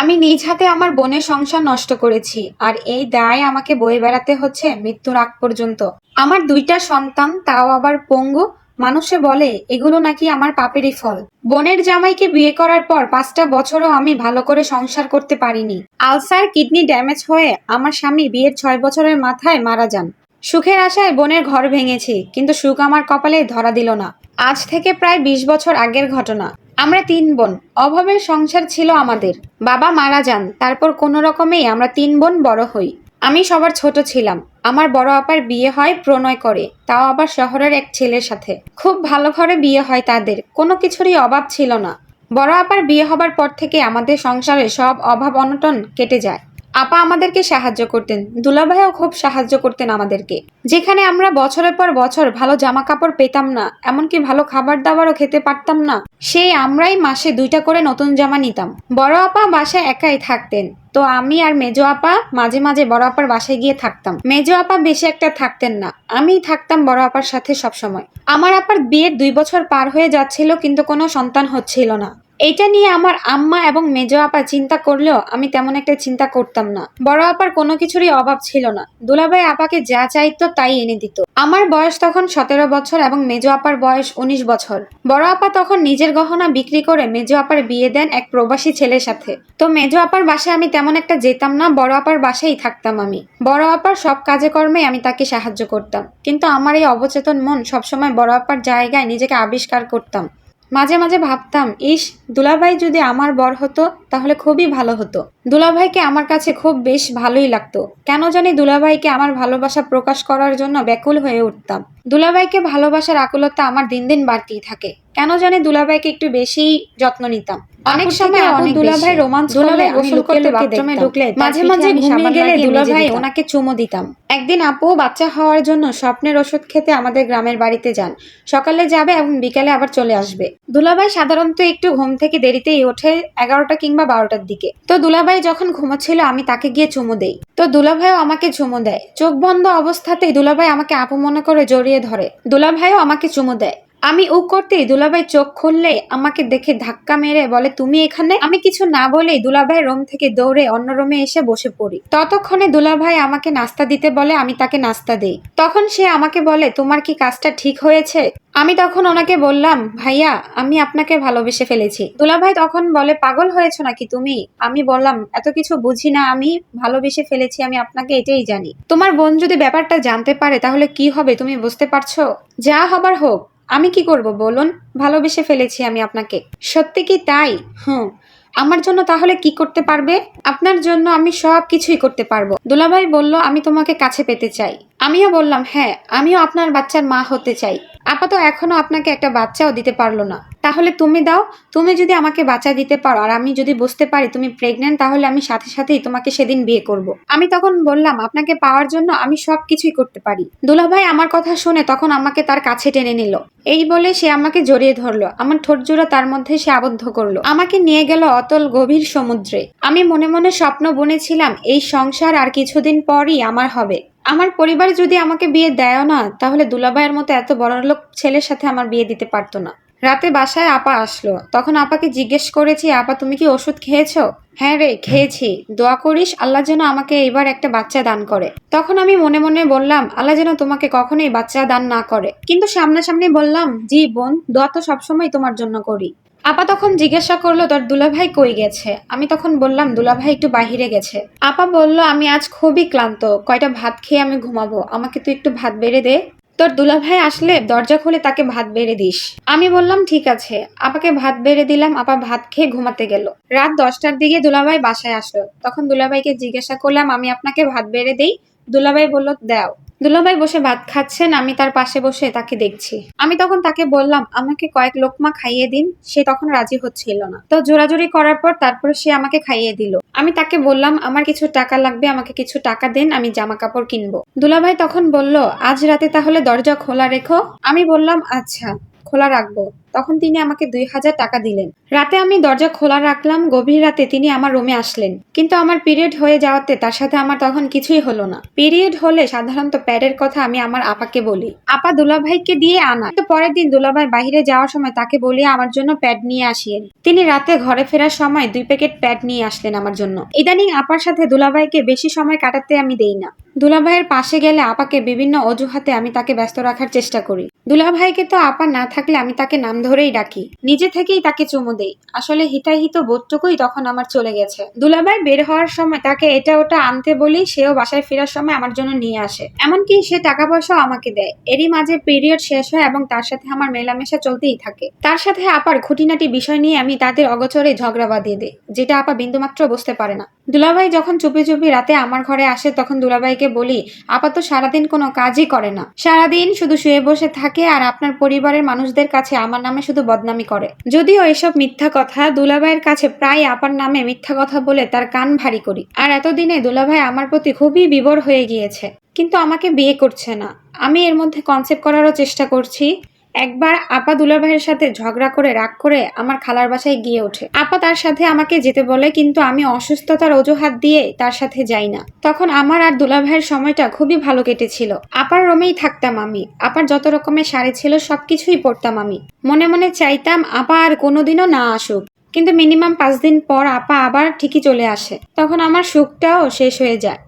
আমি নিজ হাতে আমার বোনের সংসার নষ্ট করেছি, আর এই দায় আমাকে বয়ে বেড়াতে হচ্ছে মৃত্যুর আগ পর্যন্ত। আমার দুইটা সন্তান, তাও আবার পঙ্গু। মানুষে বলে এগুলো নাকি আমার পাপেরই ফল। বোনের জামাইকে বিয়ে করার পর 5টা বছরও আমি ভালো করে সংসার করতে পারিনি। আলসার, কিডনি ড্যামেজ হয়ে আমার স্বামী বিয়ের 6 বছরের মাথায় মারা যান। সুখের আশায় বোনের ঘর ভেঙেছি, কিন্তু সুখ আমার কপালে ধরা দিল না। আজ থেকে প্রায় 20 বছর আগের ঘটনা। আমরা 3 বোন, অভাবের সংসার ছিল আমাদের। বাবা মারা যান, তারপর কোনো রকমেই আমরা 3 বোন বড় হই। আমি সবার ছোট ছিলাম। আমার বড় আপার বিয়ে হয় প্রণয় করে, তাও আবার শহরের এক ছেলের সাথে। খুব ভালো ঘরে বিয়ে হয় তাদের, কোনো কিছুরই অভাব ছিল না। বড় আপার বিয়ে হবার পর থেকে আমাদের সংসারে সব অভাব অনটন কেটে যায়। আপা আমাদেরকে সাহায্য করতেন, দুলাভাইও খুব সাহায্য করতেন আমাদেরকে। যেখানে আমরা বছরের পর বছর ভালো জামা কাপড় পেতাম না, এমনকি ভালো খাবার দাবারও খেতে পারতাম না, সেই আমরাই মাসে 2টা করে নতুন জামা নিতাম। বড় আপা বাসায় একাই থাকতেন, তো আমি আর মেজো আপা মাঝে মাঝে বড় আপার বাসায় গিয়ে থাকতাম। মেজো আপা বেশি একটা থাকতেন না, আমিই থাকতাম বড় আপার সাথে সবসময়। আমার আপার বিয়ের 2 বছর পার হয়ে যাচ্ছিল, কিন্তু কোনো সন্তান হচ্ছিল না। এইটা নিয়ে আমার আম্মা এবং মেজো আপা চিন্তা করলেও আমি তেমন একটা চিন্তা করতাম না। বড় আপার কোনো কিছুরই অভাব ছিল না, দুলাভাই আপাকে যা চাইতো তাই এনে দিত। আমার বয়স তখন 17 বছর এবং মেজো আপার বয়স 19 বছর। বড় আপা তখন নিজের গহনা বিক্রি করে মেজো আপার বিয়ে দেন এক প্রবাসী ছেলের সাথে। তো মেজো আপার বাসায় আমি তেমন একটা যেতাম না, বড় আপার বাসায় থাকতাম আমি। বড় আপার সব কাজে কর্মে আমি তাকে সাহায্য করতাম, কিন্তু আমার এই অবচেতন মন সবসময় বড় আপার জায়গায় নিজেকে আবিষ্কার করতাম। মাঝে মাঝে ভাবতাম, ইস, দুলাভাই যদি আমার বর হতো তাহলে খুবই ভালো হতো। দুলাভাইকে আমার কাছে খুব বেশ ভালোই লাগতো। কেন জানি দুলাভাইকে আমার ভালোবাসা প্রকাশ করার জন্য ব্যাকুল হয়ে উঠতাম। দুলাভাইকে ভালোবাসার আকুলতা আমার দিন দিন বাড়তেই থাকে। কেন জানি দুলাভাইকে একটু বেশি যত্ন নিতাম। অনেক সময় দুলাভাই রোমান্স করলে গোসল করতে বাথরুমে ঢুকলে মাঝে মাঝে ঘুমিয়ে গেলে দুলাভাই ওনাকে চুমো দিতাম। একদিন আপু বাচ্চা হওয়ার জন্য স্বপ্নের ওষুধ খেতে আমাদের গ্রামের বাড়িতে যান। সকালে যাবে এবং বিকালে আবার চলে আসবে। দুলাভাই সাধারণত একটু ঘুম থেকে দেরিতেই ওঠে, 11টা কিংবা 12টার দিকে। তো দুলাভাই যখন ঘুমোচ্ছিল আমি তাকে গিয়ে চুমো দেই, তো দুলাভাইও আমাকে চুমো দেয়। চোখ বন্ধ অবস্থাতেই দুলাভাই আমাকে আপু মনে করে জড়িয়ে ধরে। দুলাভাইও আমাকে চুমো দেয়। আমি উ করতেই দুলাভাই চোখ খুললে আমাকে দেখে ধাক্কা মেরে বলে, তুমি এখানে? আমি কিছু না বলেই দুলাভাই রুম থেকে দৌড়ে অন্য রুমে এসে বসে পড়ি। ততক্ষণে দুলাভাই আমাকে নাস্তা দিতে বলে, আমি তাকে নাস্তা দেই। তখন সে আমাকে বলে, তোমার কি কাজটা ঠিক হয়েছে? আমি তখন ওনাকে বললাম, ভাইয়া, আমি আপনাকে ভালোবেসে ফেলেছি। দুলাভাই তখন বলে, পাগল হয়েছো নাকি তুমি? আমি বললাম, এত কিছু বুঝি না, আমি ভালোবেসে ফেলেছি, আমি আপনাকে এটাই জানি। তোমার বোন যদি ব্যাপারটা জানতে পারে তাহলে কি হবে তুমি বুঝতে পারছো? যা হবার হোক, আমি কি করব বলুন? ভালোবেসে ফেলেছি আমি আপনাকে। সত্যি কি তাই? হুম। আমার জন্য তাহলে কি করতে পারবে? আপনার জন্য আমি সব কিছুই করতে পারবো। দুলাভাই বলল, আমি তোমাকে কাছে পেতে চাই। আমিও বললাম, হ্যাঁ, আমিও আপনার বাচ্চার মা হতে চাই। আপা তো এখনো আপনাকে একটা বাচ্চাও দিতে পারলো না, তাহলে তুমি দাও। তুমি যদি আমাকে বাচ্চা দিতে পারো আর আমি যদি বুঝতে পারি তুমি প্রেগনেন্ট, তাহলে আমি সাথে সাথেই তোমাকে সেদিন বিয়ে করব। আমি তখন বললাম, আপনাকে পাওয়ার জন্য আমি সব কিছুই করতে পারি। দুলাভাই আমার কথা শুনে তখন আমাকে তার কাছে টেনে নিল। এই বলে সে আমাকে জড়িয়ে ধরলো, আমার ঠোঁট জোড়া তার মধ্যে সে আবদ্ধ করলো, আমাকে নিয়ে গেল অতল গভীর সমুদ্রে। আমি মনে মনে স্বপ্ন বুনেছিলাম এই সংসার আর কিছুদিন পরই আমার হবে। আমার পরিবার যদি আমাকে বিয়ে দেয়ও না, তাহলে দুলাভাইয়ের মতো এত বড়লোক ছেলের সাথে আমার বিয়ে দিতে পারতো না। রাতে বাসায় আপা আসলো, তখন আপাকে জিজ্ঞেস করেছি, আপা তুমি কি ওষুধ খেয়েছো? হ্যাঁ রে, খেয়েছি। দোয়া করিস আল্লাহ যেন আমাকে এবার একটা বাচ্চা দান করে। তখন আমি মনে মনে বললাম, আল্লাহ যেন তোমাকে কখনোই বাচ্চা দান না করে। কিন্তু সামনাসামনি বললাম, জি বোন, দোয়া তো সবসময় তোমার জন্য করি। আপা তখন জিজ্ঞাসা করলো, তোর দুলাভাই কই গেছে? আমি তখন বললাম, দুলাভাই একটু বাহিরে গেছে। আপা বলল, আমি আজ খুবই ক্লান্ত, কয়টা ভাত খেয়ে আমি ঘুমাবো, আমাকে তুই একটু ভাত বেড়ে দে। তোর দুলাভাই আসলে দরজা খুলে তাকে ভাত বেড়ে দিস। আমি বললাম, ঠিক আছে। আপাকে ভাত বেড়ে দিলাম, আপা ভাত খেয়ে ঘুমাতে গেল। রাত 10টার দিকে দুলাভাই বাসায় আসলো, তখন দুলাভাইকে জিজ্ঞাসা করলাম, আমি আপনাকে ভাত বেড়ে দেই? দুলাভাই বলল, দাও। দুলাভাই বসে ভাত খাচ্ছেন, আমি তার পাশে বসে তাকে দেখছি। আমি তখন তাকে বললাম, আমাকে কয়েক লোকমা খাইয়ে দিন। সে তখন রাজি হচ্ছিল না, তো জোরাজুরি করার পর তারপর সে আমাকে খাইয়ে দিল। আমি তাকে বললাম, আমার কিছু টাকা লাগবে, আমাকে কিছু টাকা দেন, আমি জামা কাপড় কিনবো। দুলাভাই তখন বলল, আজ রাতে তাহলে দরজা খোলা রেখো। আমি বললাম, আচ্ছা, খোলা রাখবো। তখন তিনি আমাকে 2000 টাকা দিলেন। রাতে আমি দরজা খোলা রাখলাম, গভীর রাতে তিনি আমার রুমে আসলেন, কিন্তু আমার পিরিয়ড হয়ে যাওয়াতে তার সাথে আমার তখন কিছুই হলো না। পিরিয়ড হলে সাধারণত প্যাডের কথা আমি আমার আপাকে বলি, আপা দুলাভাইকে দিয়ে আনা, কিন্তু পরের দিন দুলাভাই বাইরে যাওয়ার সময় তাকে বলি আমার জন্য প্যাড নিয়ে আসিয়েন। তিনি রাতে ঘরে ফেরার সময় 2 প্যাকেট প্যাড নিয়ে আসলেন আমার জন্য। ইদানিং আপার সাথে দুলাভাইকে বেশি সময় কাটাতে আমি দেই না। দুলাভাইয়ের পাশে গেলে আপাকে বিভিন্ন অজুহাতে আমি তাকে ব্যস্ত রাখার চেষ্টা করি। দুলাভাইকে তো আপা না থাকলে আমি তাকে নাম ধরেই ডাকি, নিজে থেকেই তাকে চুমু দেই। আসলে হিতাহিত বোধটুকুই তখন আমার চলে গেছে। দুলাভাই বের হওয়ার সময় তাকে এটা ওটা আনতে বলি, সেও বাসায় ফেরার সময় আমার জন্য নিয়ে আসে, এমনকি সে টাকা পয়সাও আমাকে দেয়। এরই মাঝে পিরিয়ড শেষ হয় এবং তার সাথে আমার মেলামেশা চলতেই থাকে। তার সাথে আপার খুঁটিনাটি বিষয় নিয়ে আমি তাদের অগোচরে ঝগড়া বাঁধিয়ে দিই, যেটা আপা বিন্দুমাত্র বুঝতে পারে না। দুলাভাই যখন চুপি চুপি রাতে আমার ঘরে আসে তখন দুলাভাইকে বলি, আপা তো সারাদিন কোনো কাজই করে না, সারাদিন শুধু শুয়ে বসে থাকে আর আপনার পরিবারের মানুষদের কাছে আমার নামে শুধু বদনামি করে। যদিও এসব মিথ্যা কথা, দুলাভাইয়ের কাছে প্রায় আপার নামে মিথ্যা কথা বলে তার কান ভারী করি। আর এতদিনে দুলাভাই আমার প্রতি খুবই বিভোর হয়ে গিয়েছে, কিন্তু আমাকে বিয়ে করছে না। আমি এর মধ্যে কনসেপ্ট করারও চেষ্টা করছি। একবার আপা দুলাভাইয়ের সাথে ঝগড়া করে রাগ করে আমার খালার বাসায় গিয়ে ওঠে। আপা তার সাথে আমাকে যেতে বলে, কিন্তু আমি অসুস্থতার অজুহাত দিয়ে তার সাথে যাই না। তখন আমার আর দুলাভাইয়ের সময়টা খুবই ভালো কেটেছিল। আপার রুমেই থাকতাম আমি, আপার যত রকমের শাড়ি ছিল সবকিছুই পরতাম আমি। মনে মনে চাইতাম আপা আর কোনোদিনও না আসুক, কিন্তু মিনিমাম 5 দিন পর আপা আবার ঠিকই চলে আসে। তখন আমার সুখটাও শেষ হয়ে যায়।